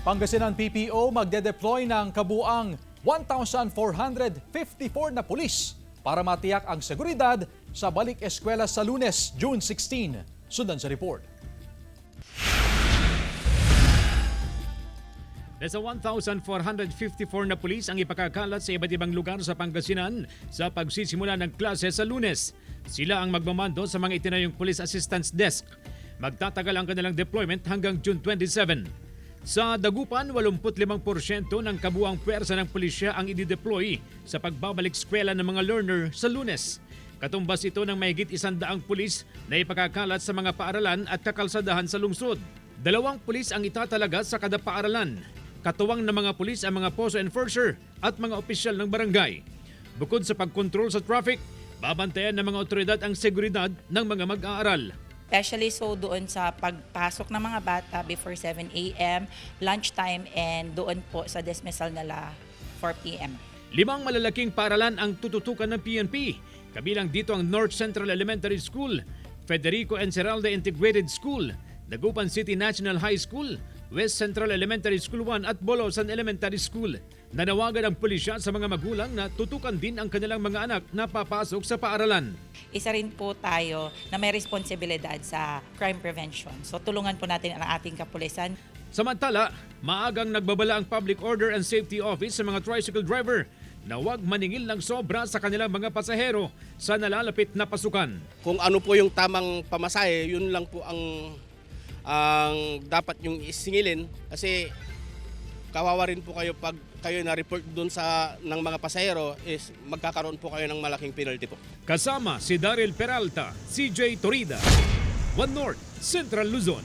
Pangasinan PPO magde-deploy ng kabuang 1,454 na pulis para matiyak ang seguridad sa balik eskwela sa Lunes, June 16. Sundan sa report. Nasa 1,454 na pulis ang ipakakalat sa iba't ibang lugar sa Pangasinan sa pagsisimula ng klase sa Lunes. Sila ang magmamando sa mga itinayong Police Assistance Desk. Magtatagal ang kanilang deployment hanggang June 27. Sa Dagupan, 85% ng kabuang pwersa ng pulisya ang i-deploy sa pagbabalik eskwela ng mga learner sa Lunes. Katumbas ito ng mahigit 100 pulis na ipakakalat sa mga paaralan at kakalsadahan sa lungsod. 2 pulis ang itatalaga sa kada paaralan. Katuwang ng mga pulis ang mga poso enforcer at mga opisyal ng barangay. Bukod sa pagkontrol sa traffic, babantayan ng mga otoridad ang seguridad ng mga mag-aaral. Especially so doon sa pagpasok ng mga bata before 7 a.m., lunchtime, and doon po sa dismissal nila 4 p.m. 5 malalaking paaralan ang tututukan ng PNP. Kabilang dito ang North Central Elementary School, Federico Enceralde Integrated School, Dagupan City National High School, West Central Elementary School 1 at Bolosan Elementary School. Nanawagan ang pulisya sa mga magulang na tutukan din ang kanilang mga anak na papasok sa paaralan. Isa rin po tayo na may responsibilidad sa crime prevention. So tulungan po natin ang ating kapulisan. Samantala, maagang nagbabala ang Public Order and Safety Office sa mga tricycle driver na huwag maningil ng sobra sa kanilang mga pasahero sa nalalapit na pasukan. Kung ano po yung tamang pamasahe, yun lang po ang dapat yung isingilin kasi kawawa rin po kayo pag kayo na-report doon ng mga pasahero is magkakaroon po kayo ng malaking penalty po. Kasama si Daryl Peralta, CJ Torida, One North, Central Luzon.